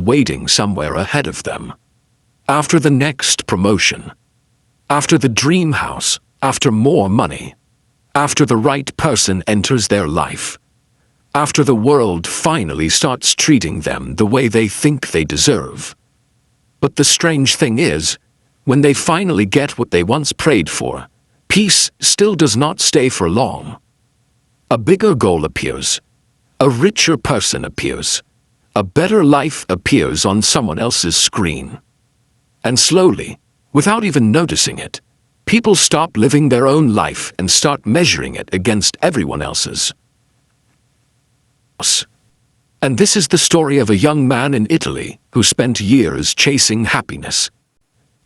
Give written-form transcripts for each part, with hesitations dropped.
waiting somewhere ahead of them. After the next promotion. After the dream house. After more money. After the right person enters their life. After the world finally starts treating them the way they think they deserve. But the strange thing is, when they finally get what they once prayed for, peace still does not stay for long. A bigger goal appears. A richer person appears. A better life appears on someone else's screen. And slowly, without even noticing it, people stop living their own life and start measuring it against everyone else's. And this is the story of a young man in Italy who spent years chasing happiness.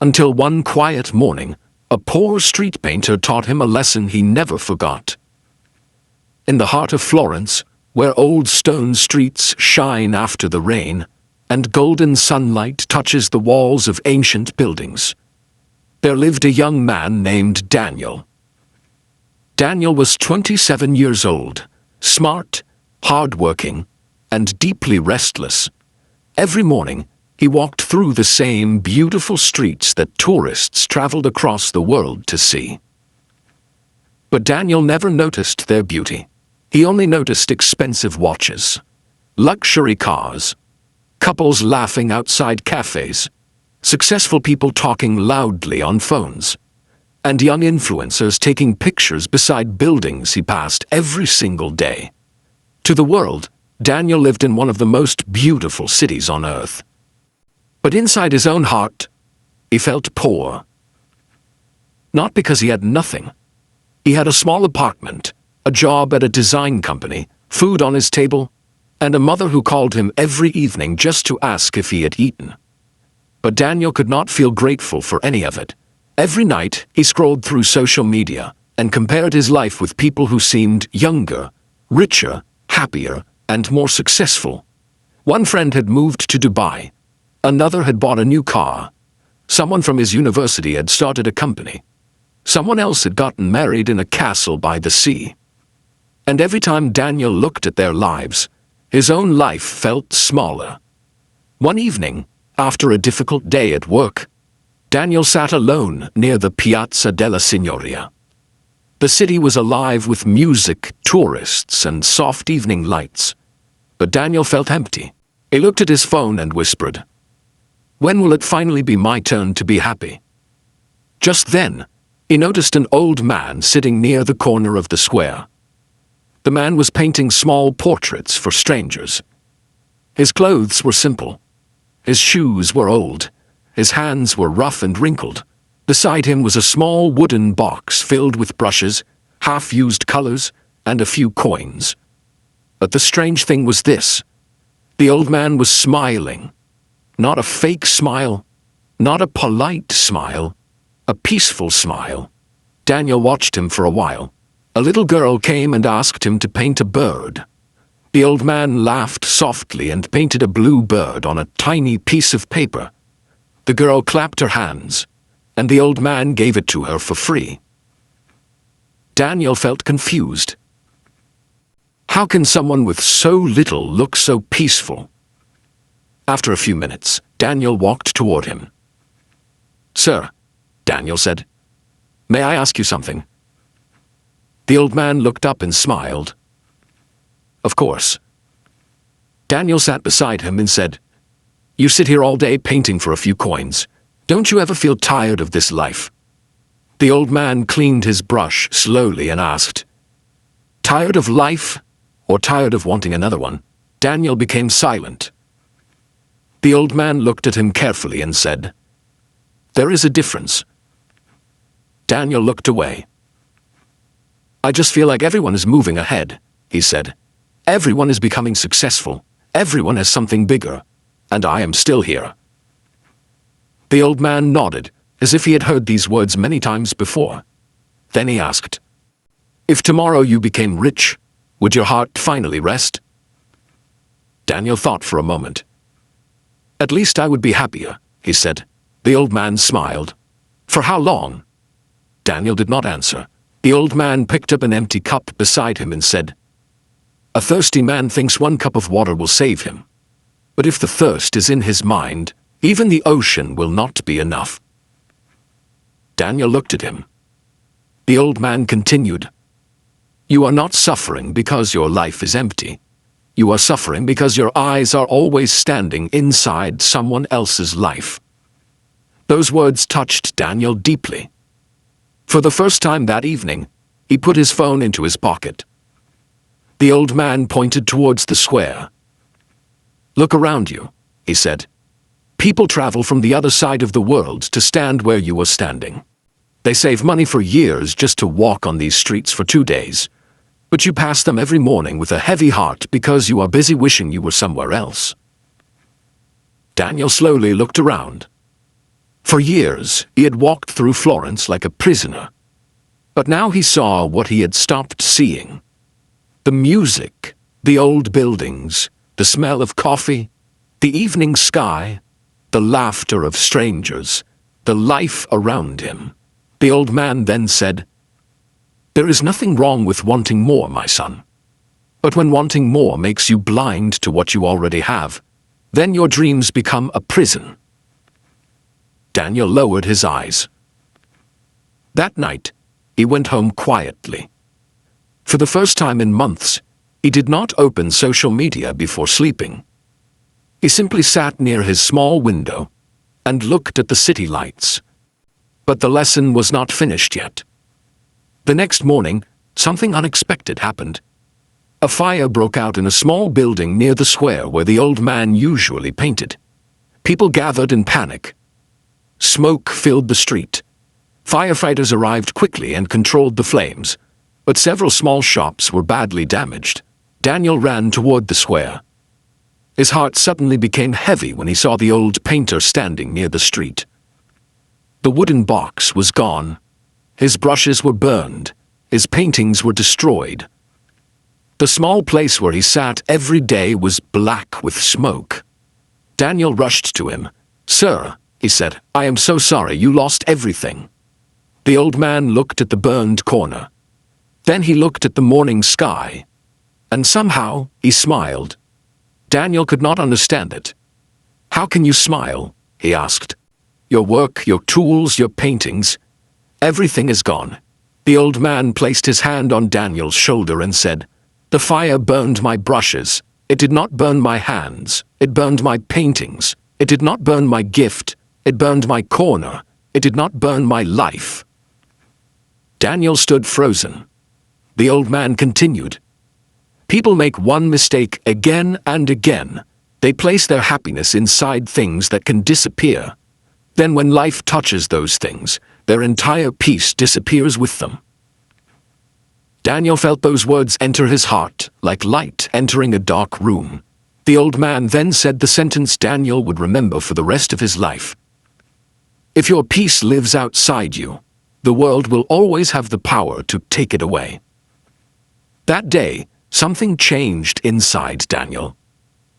Until one quiet morning, a poor street painter taught him a lesson he never forgot. In the heart of Florence, where old stone streets shine after the rain, and golden sunlight touches the walls of ancient buildings, there lived a young man named Daniel. Daniel was 27 years old, smart, hard-working, and deeply restless. Every morning, he walked through the same beautiful streets that tourists traveled across the world to see. But Daniel never noticed their beauty. He only noticed expensive watches, luxury cars, couples laughing outside cafes, successful people talking loudly on phones, and young influencers taking pictures beside buildings he passed every single day. To the world, Daniel lived in one of the most beautiful cities on earth. But inside his own heart, he felt poor. Not because he had nothing. He had a small apartment, a job at a design company, food on his table, and a mother who called him every evening just to ask if he had eaten. But Daniel could not feel grateful for any of it. Every night, he scrolled through social media and compared his life with people who seemed younger, richer, happier, and more successful. One friend had moved to Dubai. Another had bought a new car. Someone from his university had started a company. Someone else had gotten married in a castle by the sea. And every time Daniel looked at their lives, his own life felt smaller. One evening, after a difficult day at work, Daniel sat alone near the Piazza della Signoria. The city was alive with music, tourists, and soft evening lights. But Daniel felt empty. He looked at his phone and whispered, "When will it finally be my turn to be happy?" Just then, he noticed an old man sitting near the corner of the square. The man was painting small portraits for strangers. His clothes were simple. His shoes were old. His hands were rough and wrinkled. Beside him was a small wooden box filled with brushes, half-used colors, and a few coins. But the strange thing was this. The old man was smiling. Not a fake smile, not a polite smile, a peaceful smile. Daniel watched him for a while. A little girl came and asked him to paint a bird. The old man laughed softly and painted a blue bird on a tiny piece of paper. The girl clapped her hands, and the old man gave it to her for free. Daniel felt confused. How can someone with so little look so peaceful? After a few minutes, Daniel walked toward him. "Sir," Daniel said, "may I ask you something?" The old man looked up and smiled. "Of course." Daniel sat beside him and said, "You sit here all day painting for a few coins. Don't you ever feel tired of this life?" The old man cleaned his brush slowly and asked, "Tired of life, or tired of wanting another one?" Daniel became silent. The old man looked at him carefully and said, "There is a difference." Daniel looked away. "I just feel like everyone is moving ahead," he said. "Everyone is becoming successful. Everyone has something bigger. And I am still here." The old man nodded, as if he had heard these words many times before. Then he asked, "If tomorrow you became rich, would your heart finally rest?" Daniel thought for a moment. "At least I would be happier," he said. The old man smiled. "For how long?" Daniel did not answer. The old man picked up an empty cup beside him and said, "A thirsty man thinks one cup of water will save him. But if the thirst is in his mind, even the ocean will not be enough. Daniel looked at him. The old man continued, "You are not suffering because your life is empty. You are suffering because your eyes are always standing inside someone else's life." Those words touched Daniel deeply. For the first time that evening, he put his phone into his pocket. The old man pointed towards the square. "Look around you," he said. "People travel from the other side of the world to stand where you are standing. They save money for years just to walk on these streets for 2 days. But you pass them every morning with a heavy heart because you are busy wishing you were somewhere else." Daniel slowly looked around. For years, he had walked through Florence like a prisoner. But now he saw what he had stopped seeing. The music, the old buildings, the smell of coffee, the evening sky, the laughter of strangers, the life around him. The old man then said, "There is nothing wrong with wanting more, my son. But when wanting more makes you blind to what you already have, then your dreams become a prison." Daniel lowered his eyes. That night, he went home quietly. For the first time in months, he did not open social media before sleeping. He simply sat near his small window and looked at the city lights. But the lesson was not finished yet. The next morning, something unexpected happened. A fire broke out in a small building near the square where the old man usually painted. People gathered in panic. Smoke filled the street. Firefighters arrived quickly and controlled the flames, but several small shops were badly damaged. Daniel ran toward the square. His heart suddenly became heavy when he saw the old painter standing near the street. The wooden box was gone. His brushes were burned. His paintings were destroyed. The small place where he sat every day was black with smoke. Daniel rushed to him. "Sir," he said, "I am so sorry you lost everything." The old man looked at the burned corner. Then he looked at the morning sky. And somehow, he smiled. Daniel could not understand it. "How can you smile?" he asked. "Your work, your tools, your paintings, everything is gone." The old man placed his hand on Daniel's shoulder and said, "The fire burned my brushes. It did not burn my hands. It burned my paintings. It did not burn my gift. It burned my corner. It did not burn my life." Daniel stood frozen. The old man continued, "People make one mistake again and again. They place their happiness inside things that can disappear. Then when life touches those things, their entire peace disappears with them." Daniel felt those words enter his heart, like light entering a dark room. The old man then said the sentence Daniel would remember for the rest of his life. "If your peace lives outside you, the world will always have the power to take it away." That day, something changed inside Daniel.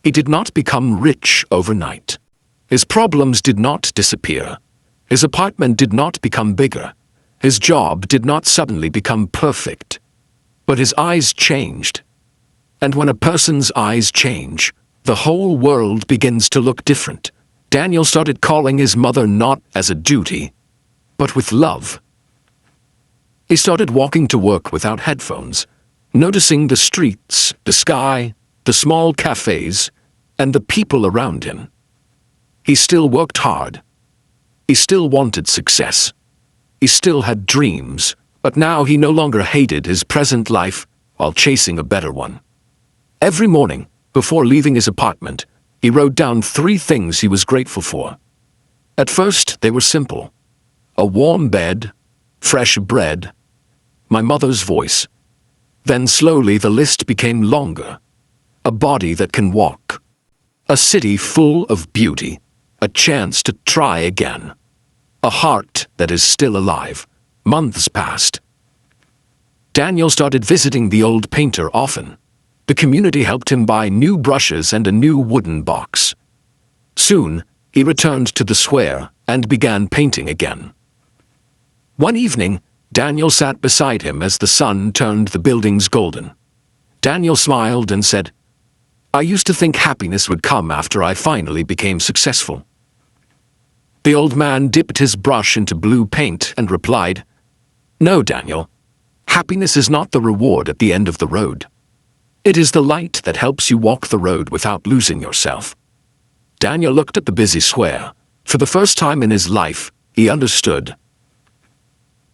He did not become rich overnight. His problems did not disappear. His apartment did not become bigger. His job did not suddenly become perfect. But his eyes changed. And when a person's eyes change, the whole world begins to look different. Daniel started calling his mother not as a duty, but with love. He started walking to work without headphones, noticing the streets, the sky, the small cafes, and the people around him. He still worked hard. He still wanted success. He still had dreams, but now he no longer hated his present life while chasing a better one. Every morning, before leaving his apartment, he wrote down 3 things he was grateful for. At first, they were simple. A warm bed, fresh bread, my mother's voice. Then slowly the list became longer. A body that can walk. A city full of beauty. A chance to try again. A heart that is still alive. Months passed. Daniel started visiting the old painter often. The community helped him buy new brushes and a new wooden box. Soon, he returned to the square and began painting again. One evening, Daniel sat beside him as the sun turned the buildings golden. Daniel smiled and said, I used to think happiness would come after I finally became successful." The old man dipped his brush into blue paint and replied, "No, Daniel. Happiness is not the reward at the end of the road. It is the light that helps you walk the road without losing yourself." Daniel looked at the busy square. For the first time in his life, he understood.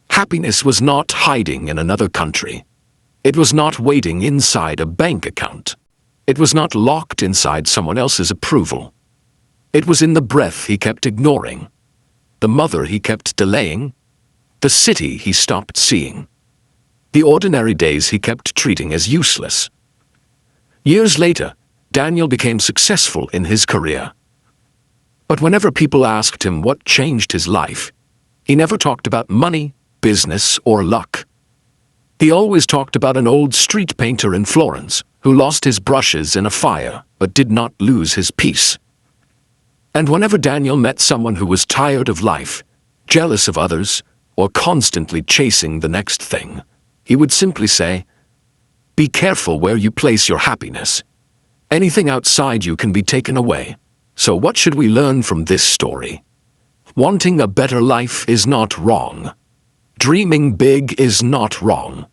Happiness was not hiding in another country. It was not waiting inside a bank account. It was not locked inside someone else's approval. It was in the breath he kept ignoring, the mother he kept delaying, the city he stopped seeing, the ordinary days he kept treating as useless. Years later, Daniel became successful in his career. But whenever people asked him what changed his life, he never talked about money, business, or luck. He always talked about an old street painter in Florence who lost his brushes in a fire but did not lose his peace. And whenever Daniel met someone who was tired of life, jealous of others, or constantly chasing the next thing, he would simply say, "Be careful where you place your happiness. Anything outside you can be taken away." So what should we learn from this story? Wanting a better life is not wrong. Dreaming big is not wrong.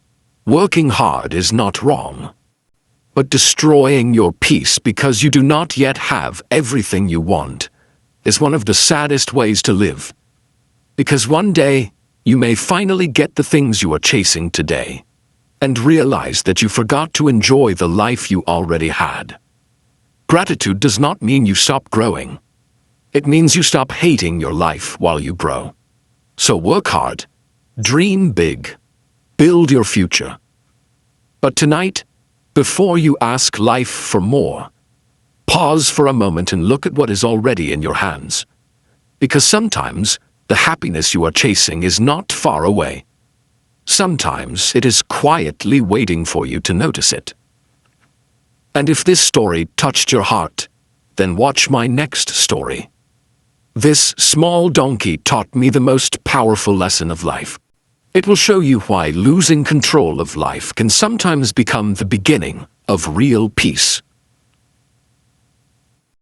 Working hard is not wrong. But destroying your peace because you do not yet have everything you want is one of the saddest ways to live. Because one day, you may finally get the things you are chasing today, and realize that you forgot to enjoy the life you already had. Gratitude does not mean you stop growing. It means you stop hating your life while you grow. So work hard, dream big, build your future. But tonight, before you ask life for more, pause for a moment and look at what is already in your hands. Because sometimes, the happiness you are chasing is not far away. Sometimes it is quietly waiting for you to notice it. And if this story touched your heart, then watch my next story. This small donkey taught me the most powerful lesson of life. It will show you why losing control of life can sometimes become the beginning of real peace.